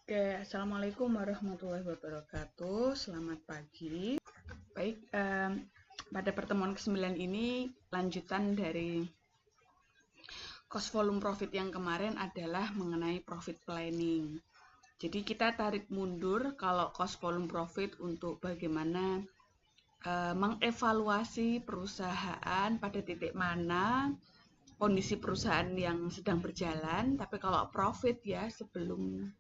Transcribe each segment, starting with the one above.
Oke, Assalamualaikum warahmatullahi wabarakatuh. Selamat pagi. Baik, pada pertemuan ke-9 ini lanjutan dari cost volume profit yang kemarin adalah mengenai profit planning. Jadi kita tarik mundur kalau cost volume profit untuk bagaimana mengevaluasi perusahaan pada titik mana kondisi perusahaan yang sedang berjalan. Tapi kalau profit ya, sebelum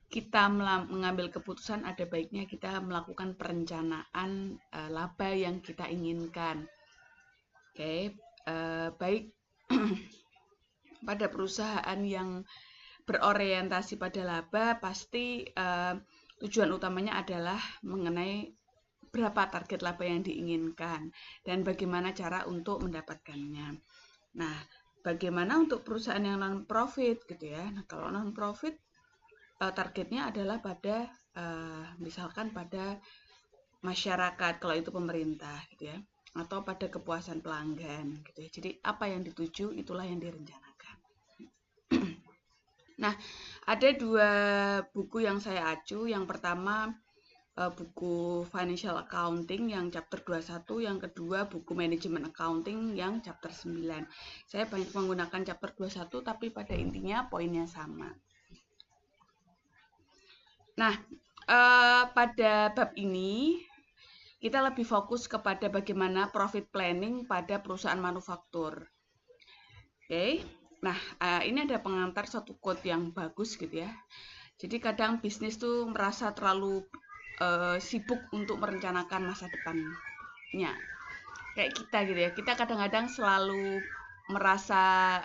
kita mengambil keputusan, ada baiknya kita melakukan perencanaan laba yang kita inginkan. Oke, baik pada perusahaan yang berorientasi pada laba, pasti tujuan utamanya adalah mengenai berapa target laba yang diinginkan dan bagaimana cara untuk mendapatkannya. Nah, bagaimana untuk perusahaan yang non profit gitu ya. Nah, kalau non profit targetnya adalah pada misalkan pada masyarakat, kalau itu pemerintah gitu ya, atau pada kepuasan pelanggan gitu ya. Jadi apa yang dituju itulah yang direncanakan. Nah, ada 2 buku yang saya acu. Yang pertama buku Financial Accounting yang chapter 21, yang kedua buku Management Accounting yang chapter 9. Saya banyak menggunakan chapter 21 tapi pada intinya poinnya sama. Nah, pada bab ini kita lebih fokus kepada bagaimana profit planning pada perusahaan manufaktur. Oke. Nah, ini ada pengantar satu quote yang bagus gitu ya. Jadi kadang bisnis tuh merasa terlalu sibuk untuk merencanakan masa depannya. Kayak kita gitu ya. Kita kadang-kadang selalu merasa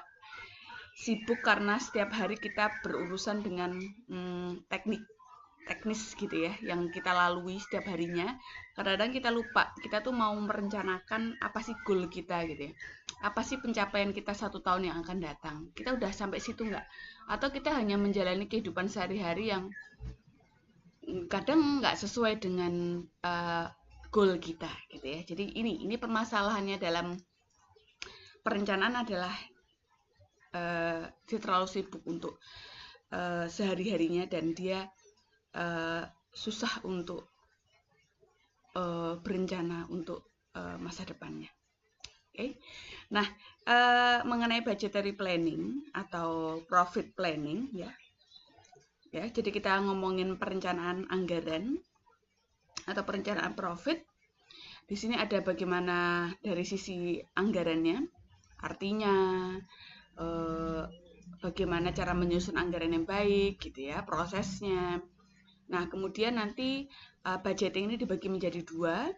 sibuk karena setiap hari kita berurusan dengan teknis gitu ya, yang kita lalui setiap harinya. Kadang-kadang kita lupa, kita tuh mau merencanakan apa sih goal kita gitu ya. Apa sih pencapaian kita 1 tahun yang akan datang. Kita udah sampai situ nggak? Atau kita hanya menjalani kehidupan sehari-hari yang kadang nggak sesuai dengan goal kita gitu ya. Jadi ini permasalahannya dalam perencanaan adalah dia terlalu sibuk untuk sehari-harinya dan dia susah untuk berencana untuk masa depannya. Oke. Nah, mengenai budgetary planning atau profit planning ya. Ya, jadi kita ngomongin perencanaan anggaran atau perencanaan profit. Di sini ada bagaimana dari sisi anggarannya, artinya bagaimana cara menyusun anggaran yang baik gitu ya, prosesnya. Nah, kemudian nanti budgeting ini dibagi menjadi 2,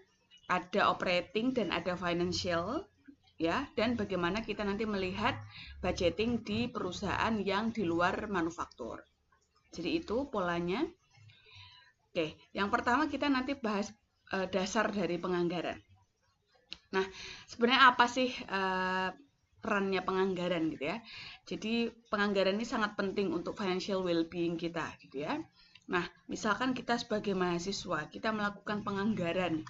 ada operating dan ada financial ya, dan bagaimana kita nanti melihat budgeting di perusahaan yang di luar manufaktur. Jadi itu polanya. Oke, yang pertama kita nanti bahas dasar dari penganggaran. Nah, sebenarnya apa sih perannya penganggaran gitu ya. Jadi penganggaran ini sangat penting untuk financial well-being kita gitu ya. Nah, misalkan kita sebagai mahasiswa, kita melakukan penganggaran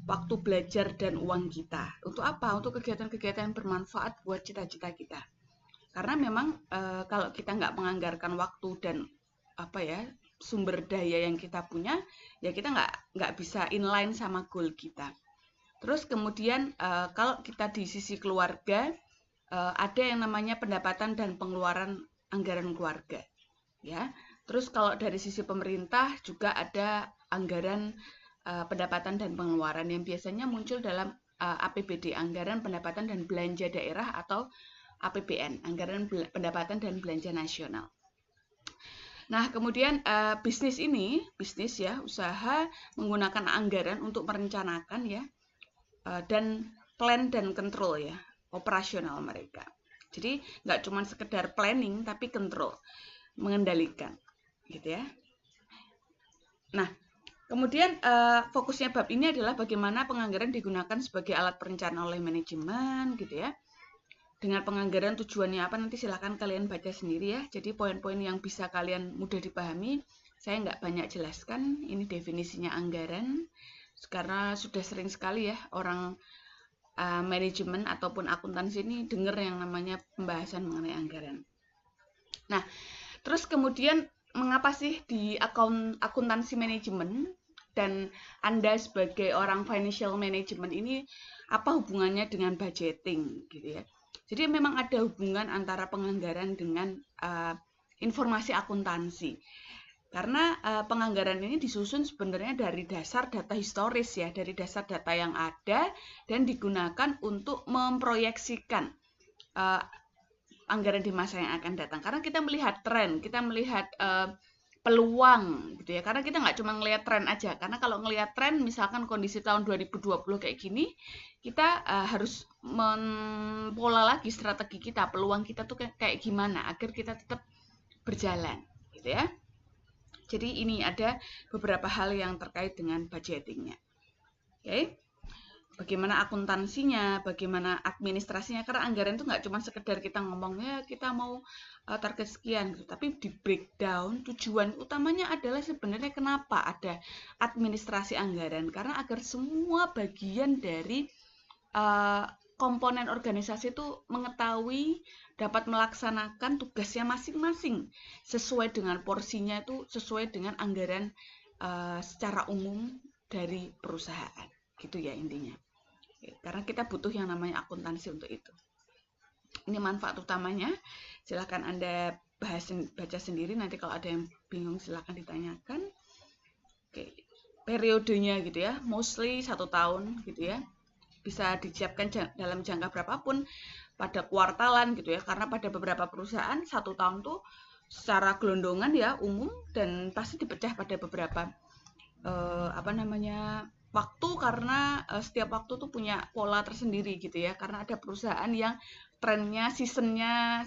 waktu belajar dan uang kita. Untuk apa? Untuk kegiatan-kegiatan yang bermanfaat buat cita-cita kita. Karena memang kalau kita nggak menganggarkan waktu dan sumber daya yang kita punya, ya kita nggak bisa inline sama goal kita. Terus kemudian kalau kita di sisi keluarga, ada yang namanya pendapatan dan pengeluaran anggaran keluarga. Ya. Terus kalau dari sisi pemerintah juga ada anggaran pendapatan dan pengeluaran yang biasanya muncul dalam APBD, anggaran pendapatan dan belanja daerah atau APBN, anggaran pendapatan dan belanja nasional. Nah, kemudian bisnis ya, usaha menggunakan anggaran untuk merencanakan ya, dan plan dan control ya, operasional mereka. Jadi nggak cuma sekedar planning, tapi control, mengendalikan. Gitu ya. Nah, kemudian fokusnya bab ini adalah bagaimana penganggaran digunakan sebagai alat perencanaan oleh manajemen gitu ya. Dengan penganggaran tujuannya apa nanti silakan kalian baca sendiri ya. Jadi poin-poin yang bisa kalian mudah dipahami, saya nggak banyak jelaskan. Ini definisinya anggaran, karena sudah sering sekali ya orang manajemen ataupun akuntansi ini dengar yang namanya pembahasan mengenai anggaran. Nah, terus kemudian mengapa sih di akuntansi manajemen dan Anda sebagai orang financial management ini apa hubungannya dengan budgeting gitu ya. Jadi memang ada hubungan antara penganggaran dengan informasi akuntansi. Karena penganggaran ini disusun sebenarnya dari dasar data historis ya, dari dasar data yang ada dan digunakan untuk memproyeksikan anggaran di masa yang akan datang. Karena kita melihat tren, kita melihat peluang gitu ya. Karena kita nggak cuma ngelihat tren aja. Karena kalau ngelihat tren, misalkan kondisi tahun 2020 kayak gini, kita harus mempola lagi strategi kita, peluang kita tuh kayak gimana agar kita tetap berjalan gitu ya. Jadi ini ada beberapa hal yang terkait dengan budgetingnya. Oke. Bagaimana akuntansinya, bagaimana administrasinya, karena anggaran itu nggak cuma sekedar kita ngomongnya kita mau target sekian gitu, tapi di breakdown tujuan utamanya adalah sebenarnya kenapa ada administrasi anggaran, karena agar semua bagian dari komponen organisasi itu mengetahui, dapat melaksanakan tugasnya masing-masing sesuai dengan porsinya, itu sesuai dengan anggaran secara umum dari perusahaan gitu ya intinya. Karena kita butuh yang namanya akuntansi untuk itu. Ini manfaat utamanya. Silahkan Anda baca sendiri. Nanti kalau ada yang bingung silahkan ditanyakan. Oke. Periodenya gitu ya, mostly 1 tahun gitu ya. Bisa disiapkan dalam jangka berapapun, pada kuartalan gitu ya. Karena pada beberapa perusahaan 1 tahun tuh secara gelondongan ya umum, dan pasti dipecah pada beberapa waktu, karena setiap waktu tuh punya pola tersendiri gitu ya, karena ada perusahaan yang trennya seasonnya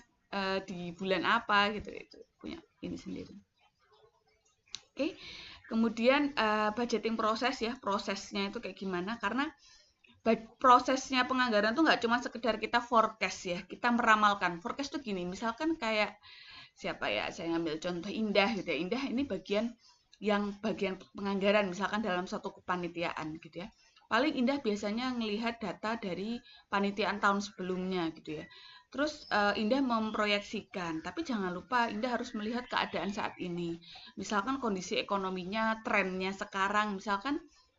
di bulan apa gitu, itu punya ini sendiri. Oke. Kemudian budgeting proses ya, prosesnya itu kayak gimana, karena prosesnya penganggaran tuh nggak cuma sekedar kita forecast ya, kita meramalkan. Forecast tuh gini, misalkan kayak siapa ya, saya ngambil contoh Indah gitu ya. Indah ini bagian penganggaran misalkan dalam satu kepanitiaan gitu ya. Paling Indah biasanya ngelihat data dari panitiaan tahun sebelumnya gitu ya. Terus Indah memproyeksikan, tapi jangan lupa Indah harus melihat keadaan saat ini. Misalkan kondisi ekonominya, trennya sekarang, misalkan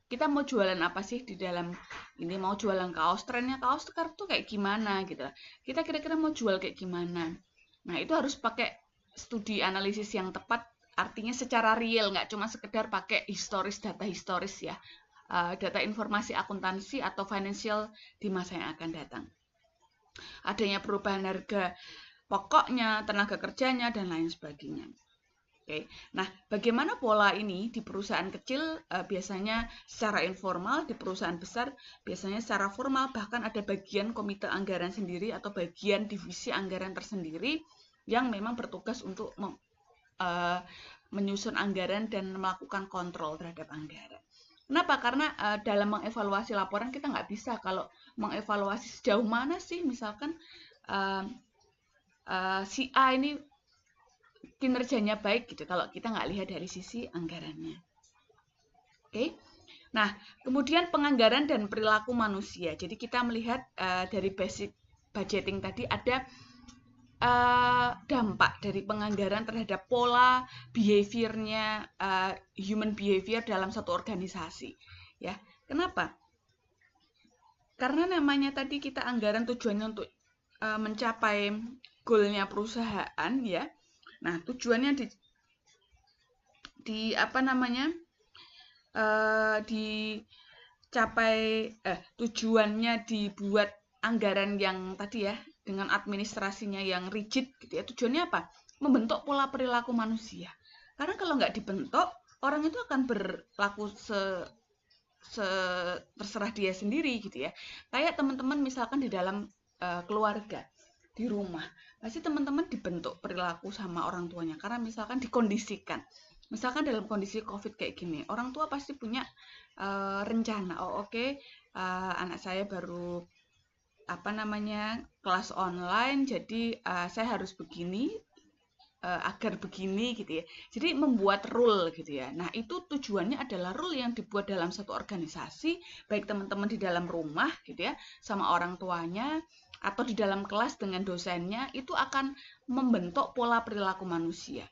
kita mau jualan apa sih di dalam ini, mau jualan kaos, trennya kaos sekarang tuh kayak gimana gitu. Kita kira-kira mau jual kayak gimana. Nah, itu harus pakai studi analisis yang tepat. Artinya secara real, nggak cuma sekedar pakai data historis ya, data informasi akuntansi atau financial di masa yang akan datang. Adanya perubahan harga pokoknya, tenaga kerjanya, dan lain sebagainya. Oke. Nah, bagaimana pola ini di perusahaan kecil biasanya secara informal, di perusahaan besar biasanya secara formal, bahkan ada bagian komite anggaran sendiri atau bagian divisi anggaran tersendiri yang memang bertugas untuk menyusun anggaran dan melakukan kontrol terhadap anggaran. Kenapa? Karena dalam mengevaluasi laporan kita nggak bisa kalau mengevaluasi sejauh mana sih misalkan si A ini kinerjanya baik gitu kalau kita nggak lihat dari sisi anggarannya. Oke. Nah, kemudian penganggaran dan perilaku manusia. Jadi kita melihat dari basic budgeting tadi ada dampak dari penganggaran terhadap pola behaviornya human behavior dalam satu organisasi ya. Kenapa? Karena namanya tadi kita anggaran tujuannya untuk mencapai goalnya perusahaan ya. Nah, tujuannya tujuannya dibuat anggaran yang tadi ya, dengan administrasinya yang rigid gitu ya. Tujuannya apa? Membentuk pola perilaku manusia. Karena kalau nggak dibentuk, orang itu akan berlaku terserah dia sendiri gitu ya. Kayak teman-teman misalkan di dalam keluarga, di rumah, pasti teman-teman dibentuk perilaku sama orang tuanya karena misalkan dikondisikan. Misalkan dalam kondisi COVID kayak gini, orang tua pasti punya rencana. Anak saya baru kelas online, jadi saya harus begini agar begini gitu ya. Jadi membuat rule gitu ya. Nah, itu tujuannya adalah rule yang dibuat dalam satu organisasi, baik teman-teman di dalam rumah gitu ya, sama orang tuanya, atau di dalam kelas dengan dosennya, itu akan membentuk pola perilaku manusia.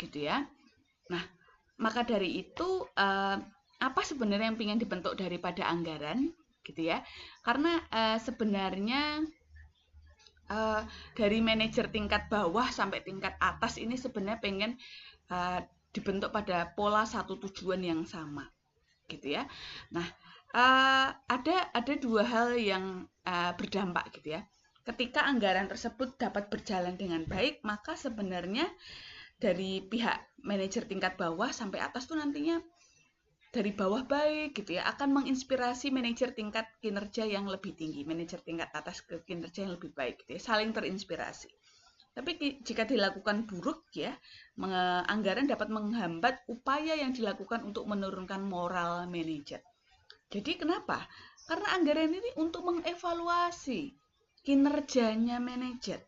gitu ya. Nah, maka dari itu apa sebenarnya yang ingin dibentuk daripada anggaran, gitu ya? Karena sebenarnya dari manajer tingkat bawah sampai tingkat atas ini sebenarnya pengen dibentuk pada pola satu tujuan yang sama, gitu ya. Nah, ada dua hal yang berdampak, gitu ya. Ketika anggaran tersebut dapat berjalan dengan baik, maka sebenarnya dari pihak manajer tingkat bawah sampai atas tuh nantinya dari bawah baik gitu ya, akan menginspirasi manajer tingkat kinerja yang lebih tinggi, manajer tingkat atas ke kinerja yang lebih baik gitu ya, saling terinspirasi. Tapi jika dilakukan buruk ya, anggaran dapat menghambat upaya yang dilakukan untuk menurunkan moral manajer. Jadi kenapa? Karena anggaran ini untuk mengevaluasi kinerjanya manajer.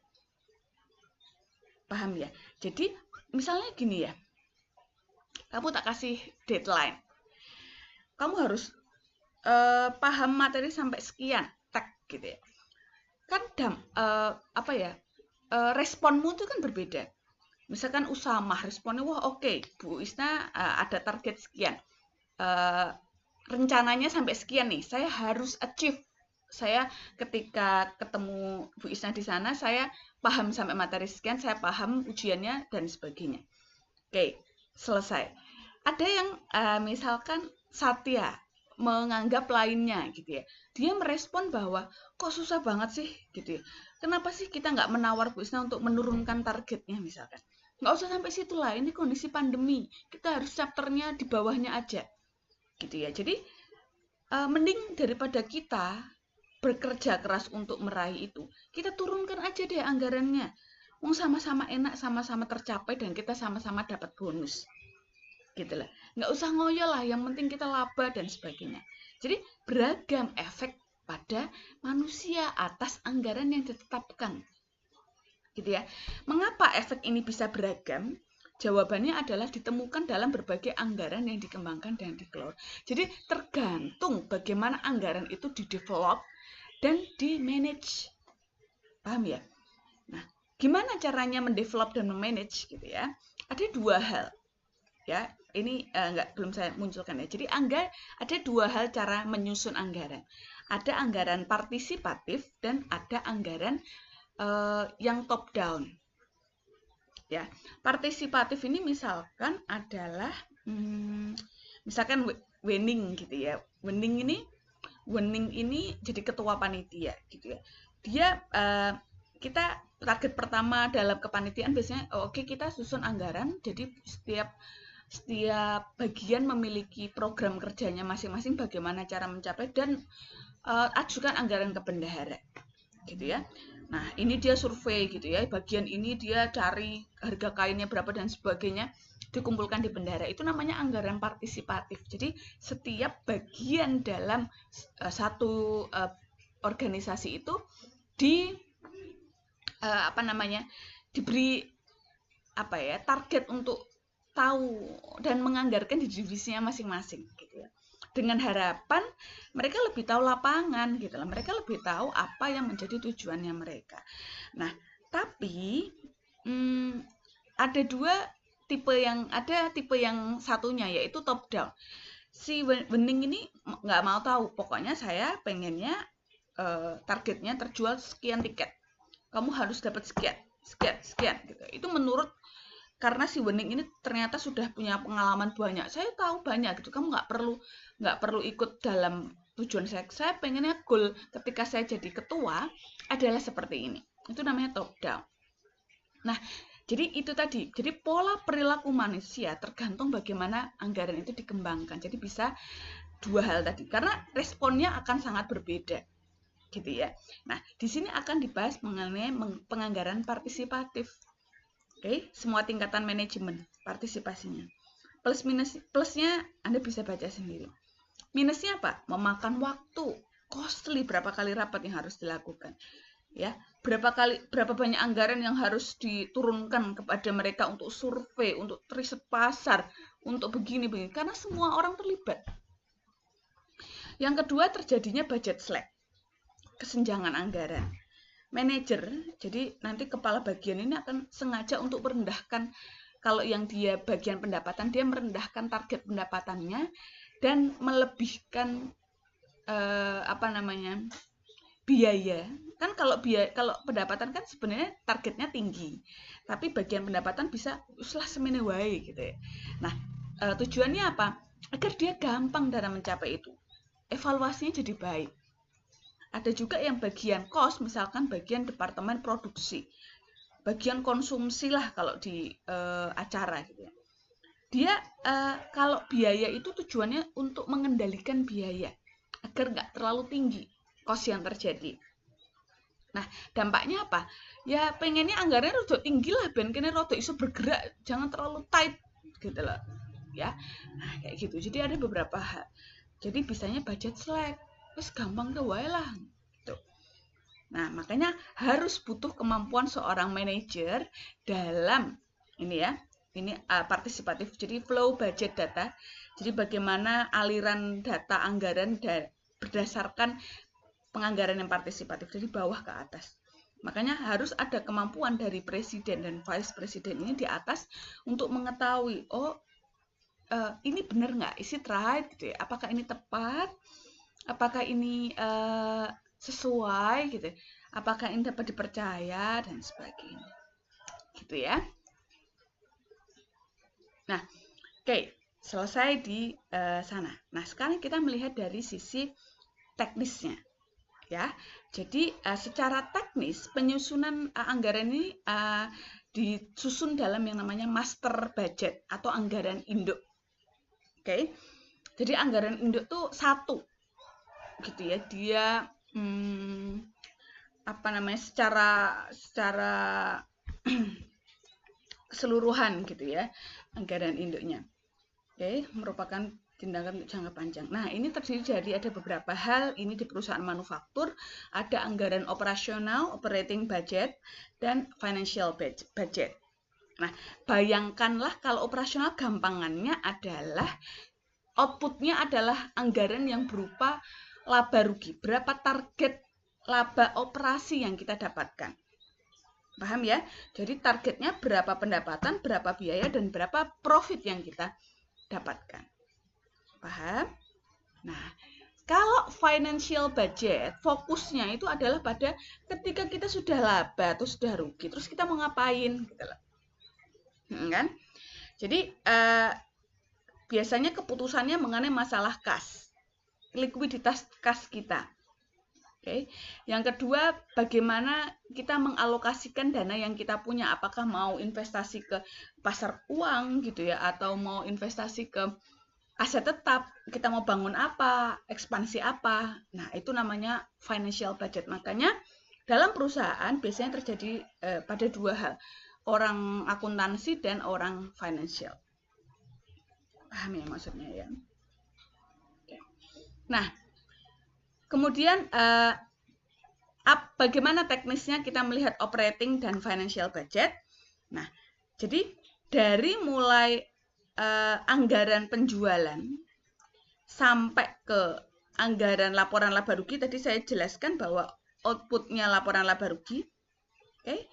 Paham ya? Jadi misalnya gini ya, kamu tak kasih deadline. Kamu harus paham materi sampai sekian, tag gitu ya. Kan responmu itu kan berbeda. Misalkan Usamah responnya, wah oke, Bu Isna ada target sekian. Rencananya sampai sekian nih, saya harus achieve. Saya ketika ketemu Bu Isna di sana, saya paham sampai materi sekian, saya paham ujiannya dan sebagainya. Oke, selesai. Ada yang misalkan Satya menganggap lainnya gitu ya. Dia merespon bahwa kok susah banget sih gitu ya. Kenapa sih kita nggak menawar Bu Isna untuk menurunkan targetnya misalkan. Nggak usah sampai situ lah, ini kondisi pandemi. Kita harus chapternya di bawahnya aja. Gitu ya. Jadi mending daripada kita bekerja keras untuk meraih itu, kita turunkan aja deh anggarannya. Wong sama-sama enak, sama-sama tercapai dan kita sama-sama dapat bonus. Gitu lah. Nggak usah ngoyo lah, yang penting kita laba dan sebagainya. Jadi beragam efek pada manusia atas anggaran yang ditetapkan. Gitu ya. Mengapa efek ini bisa beragam? Jawabannya adalah ditemukan dalam berbagai anggaran yang dikembangkan dan dikelola. Jadi tergantung bagaimana anggaran itu didevelop dan di-manage. Paham ya? Nah, gimana caranya mendevelop dan memanage gitu ya? Ada dua hal. Ya, ini belum saya munculkan ya. Jadi ada dua hal cara menyusun anggaran. Ada anggaran partisipatif dan ada anggaran yang top down. Ya, partisipatif ini misalkan adalah misalkan Wening gitu ya. Wening ini jadi ketua panitia gitu ya. Dia kita target pertama dalam kepanitiaan biasanya oke, kita susun anggaran. Jadi setiap bagian memiliki program kerjanya masing-masing, bagaimana cara mencapai, dan ajukan anggaran ke bendahara gitu ya. Nah, ini dia survei gitu ya, bagian ini dia cari harga kainnya berapa dan sebagainya, dikumpulkan di bendahara. Itu namanya anggaran partisipatif. Jadi setiap bagian dalam satu organisasi itu diberi target untuk tahu dan menganggarkan di divisinya masing-masing gitu ya. Dengan harapan mereka lebih tahu lapangan gitu lah. Mereka lebih tahu apa yang menjadi tujuannya mereka. Nah, tapi ada tipe yang satunya yaitu top down. Si Wening ini nggak mau tahu, pokoknya saya pengennya targetnya terjual sekian tiket. Kamu harus dapat sekian gitu. Itu menurut, karena si Wening ini ternyata sudah punya pengalaman banyak. Saya tahu banyak gitu. Kamu nggak perlu ikut dalam tujuan saya. Saya pengennya goal ketika saya jadi ketua adalah seperti ini. Itu namanya top down. Nah, jadi itu tadi. Jadi pola perilaku manusia tergantung bagaimana anggaran itu dikembangkan. Jadi bisa dua hal tadi. Karena responnya akan sangat berbeda. Gitu ya. Nah, di sini akan dibahas mengenai penganggaran partisipatif. Oke, semua tingkatan manajemen partisipasinya. Plusnya Anda bisa baca sendiri. Minusnya apa? Memakan waktu, costly, berapa kali rapat yang harus dilakukan. Ya, berapa banyak anggaran yang harus diturunkan kepada mereka untuk survei, untuk riset pasar, untuk begini karena semua orang terlibat. Yang kedua, terjadinya budget slack, kesenjangan anggaran. Manajer, jadi nanti kepala bagian ini akan sengaja untuk merendahkan Kalau yang dia bagian pendapatan, dia merendahkan target pendapatannya dan melebihkan biaya. Kan kalau pendapatan kan sebenarnya targetnya tinggi, tapi bagian pendapatan bisa uslah semene wae gitu ya. Nah, tujuannya apa? Agar dia gampang dalam mencapai itu. Evaluasinya jadi baik. Ada juga yang bagian cost, misalkan bagian departemen produksi, bagian konsumsi lah kalau di acara gitu ya. Dia kalau biaya itu tujuannya untuk mengendalikan biaya agar nggak terlalu tinggi cost yang terjadi. Nah, dampaknya apa? Ya pengennya anggarannya rada tinggi lah, ben kene rada iso bergerak, jangan terlalu tight gitu loh. Ya. Nah, kayak gitu. Jadi ada beberapa hal. Jadi bisanya budget slack. Terus gampang ke wae lah. Gitu. Nah, makanya harus butuh kemampuan seorang manajer dalam ini ya. Ini partisipatif. Jadi flow budget data. Jadi bagaimana aliran data anggaran berdasarkan penganggaran yang partisipatif dari bawah ke atas. Makanya harus ada kemampuan dari presiden dan vice presiden ini di atas untuk mengetahui, ini benar nggak, is it right gitu ya? Apakah ini tepat? Apakah ini sesuai gitu? Apakah ini dapat dipercaya dan sebagainya, gitu ya? Nah, oke, selesai di sana. Nah, sekarang kita melihat dari sisi teknisnya. Ya, jadi secara teknis penyusunan anggaran ini disusun dalam yang namanya master budget atau anggaran induk. Oke, jadi anggaran induk tuh satu, gitu ya. Dia secara keseluruhan gitu ya anggaran induknya. Oke, merupakan tindakan untuk jangka panjang. Nah, ini terdiri dari ada beberapa hal. Ini di perusahaan manufaktur, ada anggaran operasional, operating budget, dan financial budget. Nah, bayangkanlah kalau operasional gampangannya adalah outputnya adalah anggaran yang berupa laba rugi. Berapa target laba operasi yang kita dapatkan. Paham ya? Jadi targetnya berapa pendapatan, berapa biaya, dan berapa profit yang kita dapatkan. Paham? Nah, kalau financial budget, fokusnya itu adalah pada ketika kita sudah laba atau sudah rugi, terus kita mau ngapain, gitu loh. Kan? Jadi biasanya keputusannya mengenai masalah kas, likuiditas kas kita. Oke. Yang kedua, bagaimana kita mengalokasikan dana yang kita punya, apakah mau investasi ke pasar uang gitu ya, atau mau investasi ke aset tetap, kita mau bangun apa, ekspansi apa. Nah, itu namanya financial budget. Makanya dalam perusahaan biasanya terjadi pada dua hal, orang akuntansi dan orang financial. Paham ya maksudnya ya? Oke. Nah, kemudian bagaimana teknisnya kita melihat operating dan financial budget? Nah, jadi dari mulai anggaran penjualan sampai ke anggaran laporan laba rugi, tadi saya jelaskan bahwa outputnya laporan laba rugi. Okay.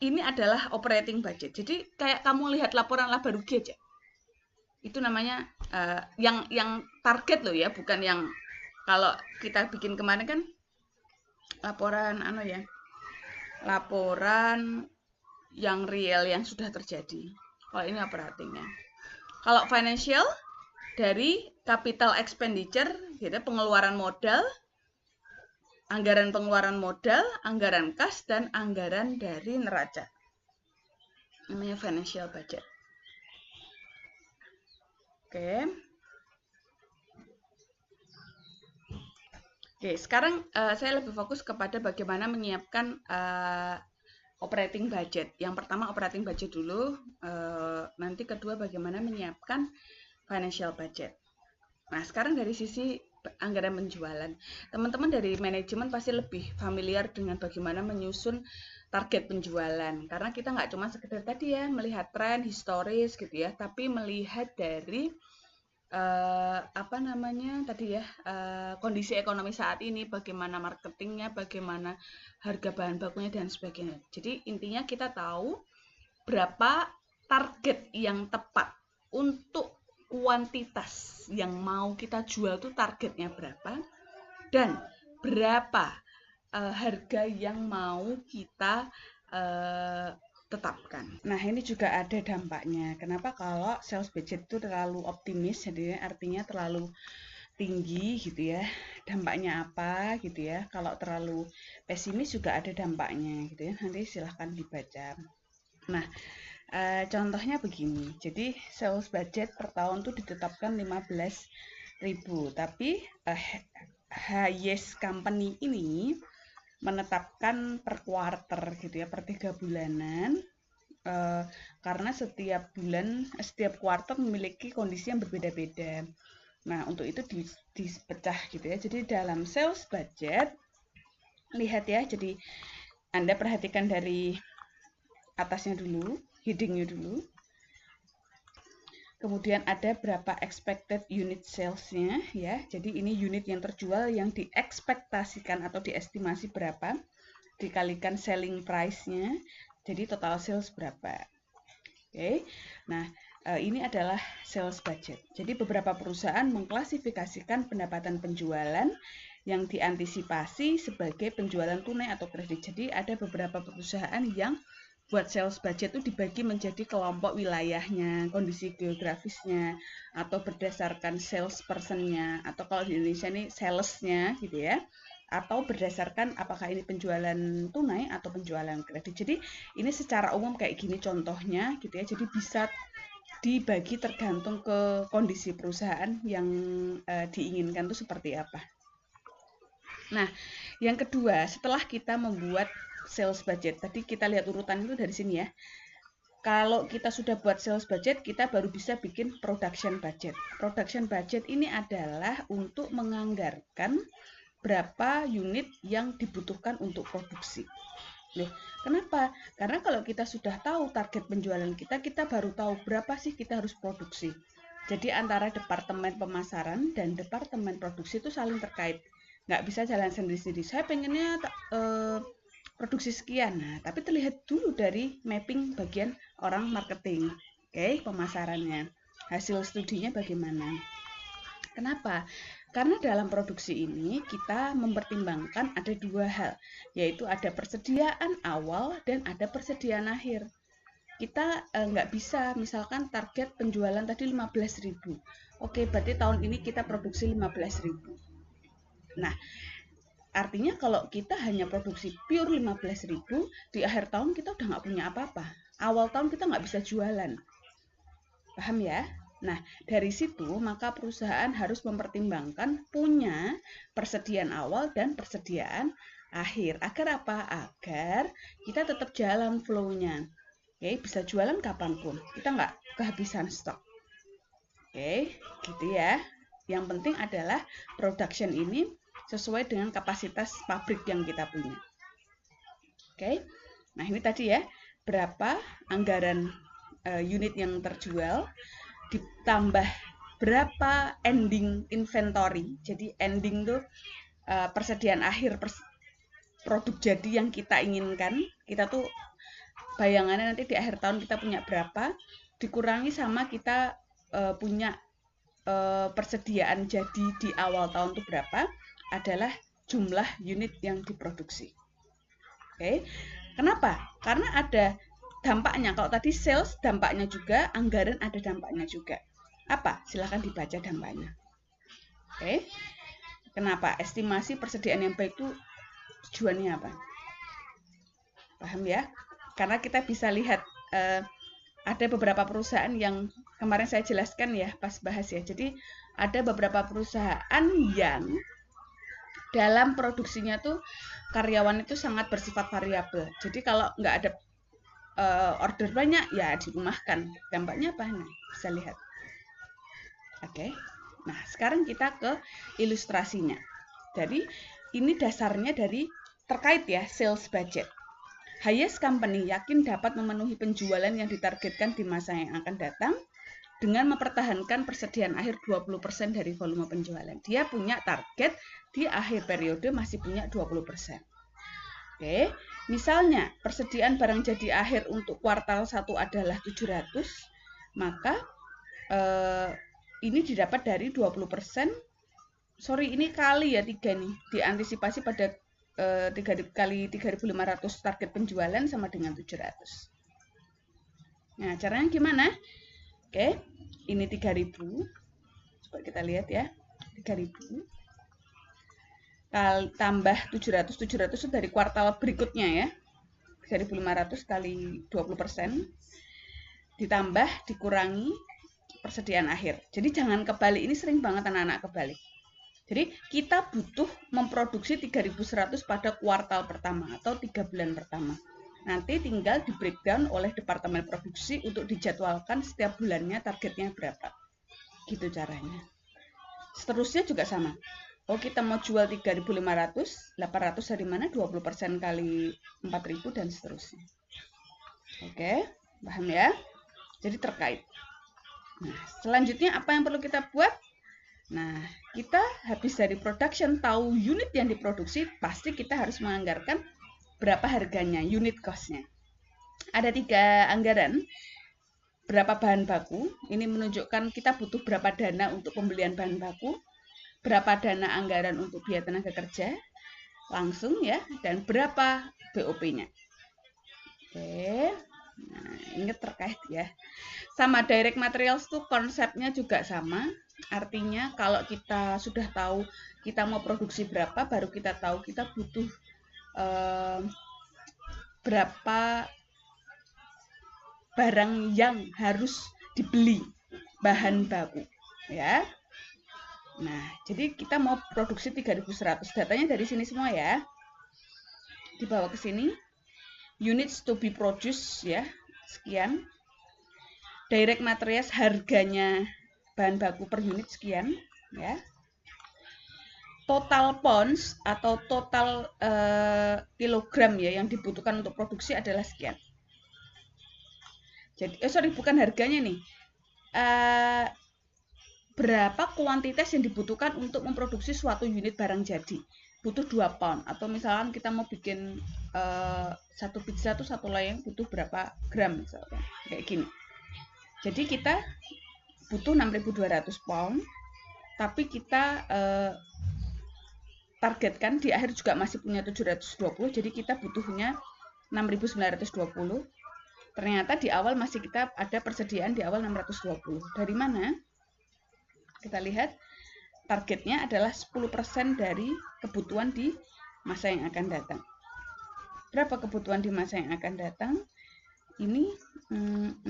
Ini adalah operating budget. Jadi kayak kamu lihat laporan laba rugi aja. Itu namanya yang target loh ya, bukan yang kalau kita bikin kemarin kan laporan laporan yang real yang sudah terjadi. Kalau ini operatingnya. Kalau financial dari capital expenditure, gitu, pengeluaran modal, anggaran pengeluaran modal, anggaran kas, dan anggaran dari neraca. Namanya financial budget. Oke. Oke, sekarang saya lebih fokus kepada bagaimana menyiapkan operating budget. Yang pertama operating budget dulu, nanti kedua bagaimana menyiapkan financial budget. Nah, sekarang dari sisi anggaran penjualan. Teman-teman dari manajemen pasti lebih familiar dengan bagaimana menyusun target penjualan. Karena kita nggak cuma sekedar tadi ya, melihat tren historis gitu ya, tapi melihat dari apa namanya tadi ya, kondisi ekonomi saat ini, bagaimana marketingnya, bagaimana harga bahan bakunya dan sebagainya. Jadi intinya kita tahu berapa target yang tepat untuk kuantitas yang mau kita jual tuh targetnya berapa, dan berapa harga yang mau kita tetapkan. Nah, ini juga ada dampaknya. Kenapa kalau sales budget itu terlalu optimis, jadi artinya terlalu tinggi gitu ya. Dampaknya apa gitu ya. Kalau terlalu pesimis juga ada dampaknya gitu ya. Nanti silahkan dibaca. Nah, contohnya begini. Jadi sales budget per tahun tuh ditetapkan 15.000, tapi highest company ini menetapkan per quarter gitu ya, per 3 bulanan, karena setiap quarter memiliki kondisi yang berbeda-beda. Nah, untuk itu dipecah gitu ya. Jadi dalam sales budget, lihat ya, jadi Anda perhatikan dari atasnya dulu, headingnya dulu. Kemudian ada berapa expected unit sales-nya ya. Jadi ini unit yang terjual yang diekspektasikan atau diestimasi berapa, dikalikan selling price-nya. Jadi total sales berapa. Oke. Nah, ini adalah sales budget. Jadi beberapa perusahaan mengklasifikasikan pendapatan penjualan yang diantisipasi sebagai penjualan tunai atau kredit. Jadi ada beberapa perusahaan yang buat sales budget itu dibagi menjadi kelompok wilayahnya, kondisi geografisnya, atau berdasarkan sales person-nya, atau kalau di Indonesia ini sales-nya gitu ya, atau berdasarkan apakah ini penjualan tunai atau penjualan kredit. Jadi ini secara umum kayak gini contohnya gitu ya, jadi bisa dibagi tergantung ke kondisi perusahaan yang diinginkan itu seperti apa. Nah, yang kedua, setelah kita membuat sales budget, tadi kita lihat urutan itu dari sini ya. Kalau kita sudah buat sales budget, kita baru bisa bikin production budget. Production budget ini adalah untuk menganggarkan berapa unit yang dibutuhkan untuk produksi. Loh, kenapa? Karena kalau kita sudah tahu target penjualan kita baru tahu berapa sih kita harus produksi. Jadi antara departemen pemasaran dan departemen produksi itu saling terkait. Nggak bisa jalan sendiri-sendiri. Saya pengennya produksi sekian. Nah, tapi terlihat dulu dari mapping bagian orang marketing. Oke, pemasarannya. Hasil studinya bagaimana? Kenapa? Karena dalam produksi ini kita mempertimbangkan ada dua hal, yaitu ada persediaan awal dan ada persediaan akhir. Kita nggak bisa misalkan target penjualan tadi 15.000. Oke, berarti tahun ini kita produksi 15.000. Nah, artinya kalau kita hanya produksi pure 15.000, di akhir tahun kita udah nggak punya apa-apa. Awal tahun kita nggak bisa jualan. Paham ya? Nah, dari situ maka perusahaan harus mempertimbangkan punya persediaan awal dan persediaan akhir. Agar apa? Agar kita tetap jalan flow-nya. Oke, bisa jualan kapanpun. Kita nggak kehabisan stok. Oke, gitu ya. Yang penting adalah production ini sesuai dengan kapasitas pabrik yang kita punya. Oke, nah ini tadi ya, berapa anggaran unit yang terjual, ditambah berapa ending inventory. Jadi ending tuh persediaan akhir produk jadi yang kita inginkan. Kita tuh bayangannya nanti di akhir tahun kita punya berapa, dikurangi sama kita punya persediaan jadi di awal tahun itu berapa, adalah jumlah unit yang diproduksi. Oke, kenapa? Karena ada dampaknya. Kalau tadi sales dampaknya juga, anggaran ada dampaknya juga. Apa? Silahkan dibaca dampaknya. Oke, kenapa? Estimasi persediaan yang baik itu tujuannya apa? Paham ya? Karena kita bisa lihat ada beberapa perusahaan yang kemarin saya jelaskan ya pas bahas ya. Jadi ada beberapa perusahaan yang dalam produksinya tuh karyawan itu sangat bersifat variabel. Jadi kalau nggak ada order banyak ya dirumahkan. Dampaknya apa? Nah, bisa lihat. Oke. Nah, sekarang kita ke ilustrasinya. Jadi ini dasarnya dari terkait ya sales budget. Highest company yakin dapat memenuhi penjualan yang ditargetkan di masa yang akan datang dengan mempertahankan persediaan akhir 20% dari volume penjualan. Dia punya target di akhir periode masih punya 20%. Oke, misalnya persediaan barang jadi akhir untuk kuartal 1 adalah 700, maka ini didapat dari 20%. Sorry, ini kali ya 3 nih. Diantisipasi pada 3 kali 3.500 target penjualan sama dengan 700. Nah, caranya gimana? Oke, ini 3.000. Coba kita lihat ya. 3.000 tambah 700. 700 itu dari kuartal berikutnya ya. 3.500 kali 20%. Ditambah, dikurangi persediaan akhir. Jadi jangan kebalik. Ini sering banget anak-anak kebalik. Jadi kita butuh memproduksi 3.100 pada kuartal pertama atau 3 bulan pertama. Nanti tinggal di breakdown oleh departemen produksi untuk dijadwalkan setiap bulannya targetnya berapa. Gitu caranya. Seterusnya juga sama. Oh, kita mau jual 3.500, 800 dari mana? 20% kali 4.000 dan seterusnya. Oke, paham ya? Jadi terkait. Nah, selanjutnya apa yang perlu kita buat? Nah, kita habis dari production, tahu unit yang diproduksi, pasti kita harus menganggarkan berapa harganya, unit cost-nya. Ada 3 anggaran. Berapa bahan baku, ini menunjukkan kita butuh berapa dana untuk pembelian bahan baku, berapa dana anggaran untuk biaya tenaga kerja, langsung ya, dan berapa BOP-nya. Oke, nah ingat terkait ya. Sama direct materials tuh konsepnya juga sama, artinya kalau kita sudah tahu kita mau produksi berapa, baru kita tahu kita butuh berapa barang yang harus dibeli, bahan baku ya. Nah, jadi kita mau produksi 3.100, datanya dari sini semua ya, dibawa ke sini, units to be produced ya, sekian, direct materials harganya bahan baku per unit sekian ya, total pounds atau total kilogram ya yang dibutuhkan untuk produksi adalah sekian. Jadi bukan harganya nih, berapa kuantitas yang dibutuhkan untuk memproduksi suatu unit barang jadi. Butuh 2 pound, atau misalkan kita mau bikin satu pizza tuh satu layang butuh berapa gram misalkan, kayak gini. Jadi kita butuh 6.200 pound, tapi kita targetkan di akhir juga masih punya 720, jadi kita butuhnya 6.920. Ternyata di awal masih kita ada persediaan di awal 620. Dari mana? Kita lihat targetnya adalah 10% dari kebutuhan di masa yang akan datang. Berapa kebutuhan di masa yang akan datang? Ini 620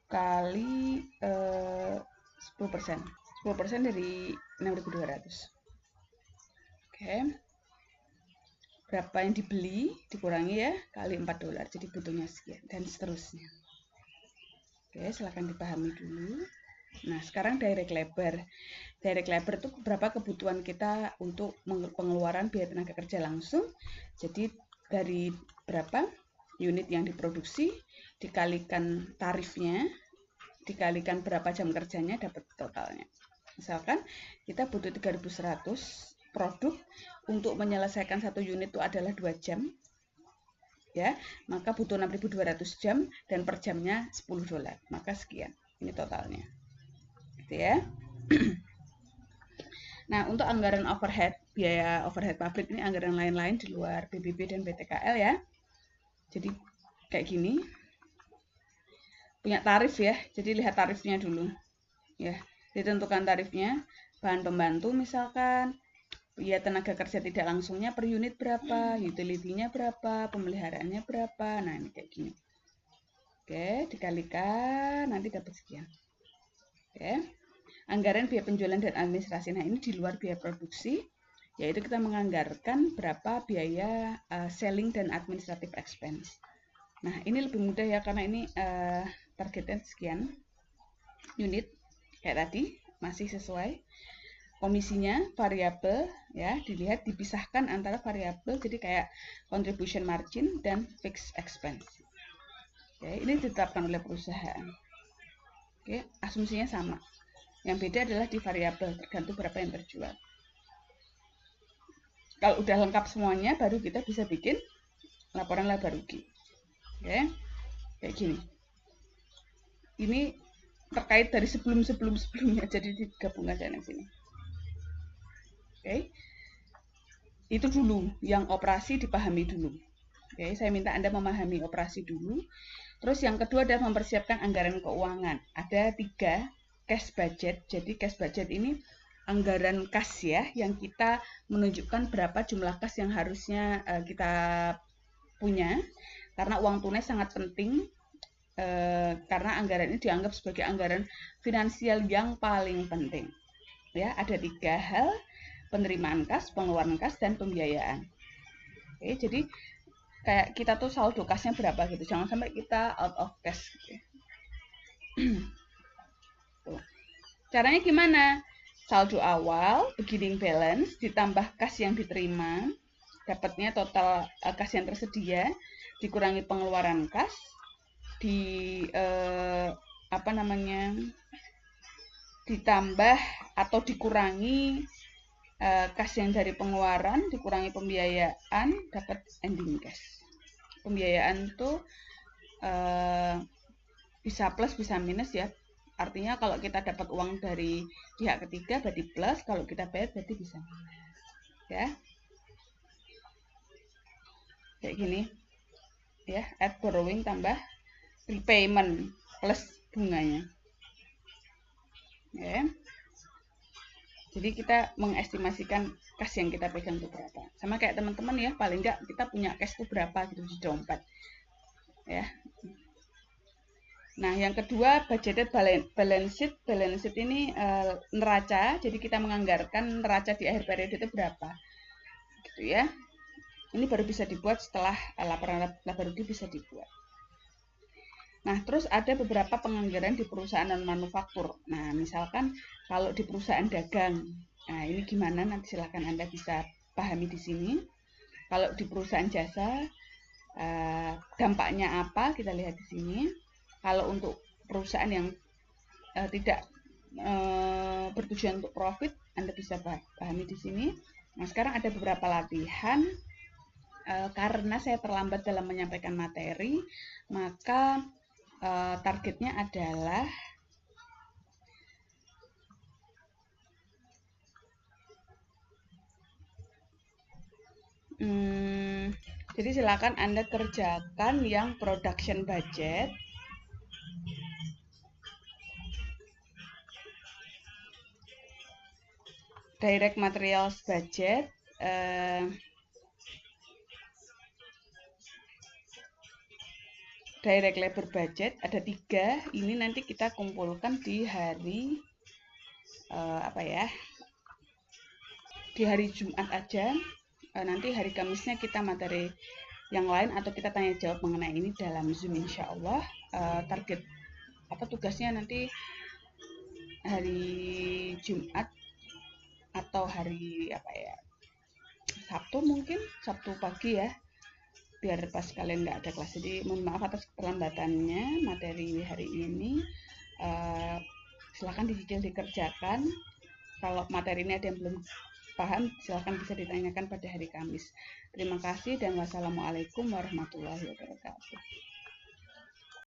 kali 10%. 10% dari 6.200. Oke. Berapa yang dibeli dikurangi ya kali $4. Jadi butuhnya sekian dan seterusnya. Oke, silakan dipahami dulu. Nah, sekarang direct labor. Direct labor itu berapa kebutuhan kita untuk pengeluaran biaya tenaga kerja langsung. Jadi dari berapa unit yang diproduksi dikalikan tarifnya, dikalikan berapa jam kerjanya, dapat totalnya. Misalkan kita butuh 3.100 produk, untuk menyelesaikan satu unit itu adalah 2 jam ya, maka butuh 6.200 jam dan per jamnya $10, maka sekian, ini totalnya gitu ya. Nah, untuk anggaran overhead, biaya overhead pabrik ini anggaran lain-lain di luar BBB dan BTKL ya. Jadi kayak gini, punya tarif ya, jadi lihat tarifnya dulu ya. Ditentukan tarifnya, bahan pembantu misalkan, biaya tenaga kerja tidak langsungnya per unit berapa, utility-nya berapa, pemeliharaannya berapa, nah ini kayak gini. Oke, dikalikan, nanti dapat sekian. Oke, anggaran biaya penjualan dan administrasi, nah ini di luar biaya produksi, yaitu kita menganggarkan berapa biaya selling dan administrative expense. Nah, ini lebih mudah ya, karena ini targetnya sekian unit, kayak tadi, masih sesuai. Komisinya variabel ya, dilihat dipisahkan antara variabel, jadi kayak contribution margin dan fixed expense. Oke, ini ditetapkan oleh perusahaan. Oke, asumsinya sama. Yang beda adalah di variabel, tergantung berapa yang terjual. Kalau udah lengkap semuanya, baru kita bisa bikin laporan laba rugi. Oke, kayak gini. Ini terkait dari sebelumnya, jadi digabung aja di sini. Oke, itu dulu yang operasi dipahami dulu. Oke, saya minta Anda memahami operasi dulu. Terus yang kedua adalah mempersiapkan anggaran keuangan. Ada 3 cash budget. Jadi cash budget ini anggaran kas ya, yang kita menunjukkan berapa jumlah kas yang harusnya kita punya. Karena uang tunai sangat penting, karena anggaran ini dianggap sebagai anggaran finansial yang paling penting. Ya, ada 3 hal: penerimaan kas, pengeluaran kas, dan pembiayaan. Oke, jadi kayak kita tuh saldo kasnya berapa gitu, jangan sampai kita out of cash gitu. Caranya gimana? Saldo awal, beginning balance, ditambah kas yang diterima, dapatnya total kas yang tersedia, dikurangi pengeluaran kas, ditambah atau dikurangi kas yang dari pengeluaran, dikurangi pembiayaan, dapat ending cash. Pembiayaan itu bisa plus bisa minus ya. Artinya kalau kita dapat uang dari pihak ketiga berarti plus, kalau kita bayar berarti bisa minus. Ya. Kayak gini. Ya, add borrowing tambah repayment plus bunganya. Ya. Jadi kita mengestimasikan cash yang kita pegang itu berapa. Sama kayak teman-teman ya, paling enggak kita punya cash itu berapa gitu di dompet. Ya. Nah, yang kedua budgeted balance sheet. Balance sheet ini neraca, jadi kita menganggarkan neraca di akhir periode itu berapa. Gitu ya. Ini baru bisa dibuat setelah laporan laba rugi bisa dibuat. Nah, terus ada beberapa penganggaran di perusahaan non-manufaktur. Nah, misalkan kalau di perusahaan dagang, nah ini gimana nanti silakan Anda bisa pahami di sini. Kalau di perusahaan jasa, dampaknya apa? Kita lihat di sini. Kalau untuk perusahaan yang tidak bertujuan untuk profit, Anda bisa pahami di sini. Nah, sekarang ada beberapa latihan. Karena saya terlambat dalam menyampaikan materi, maka targetnya adalah jadi silakan Anda kerjakan yang production budget, direct materials budget, direct labor budget. Ada 3. Ini nanti kita kumpulkan di hari di hari Jumat aja. Nanti hari Kamisnya kita materi yang lain atau kita tanya jawab mengenai ini dalam Zoom insya Allah. Target tugasnya nanti hari Jumat atau hari Sabtu, mungkin Sabtu pagi ya, biar pas kalian nggak ada kelas. Jadi mohon maaf atas keterlambatannya materi hari ini. Silahkan dicicil dikerjakan. Kalau materi ini ada yang belum paham, silahkan bisa ditanyakan pada hari Kamis. Terima kasih dan wassalamualaikum warahmatullahi wabarakatuh.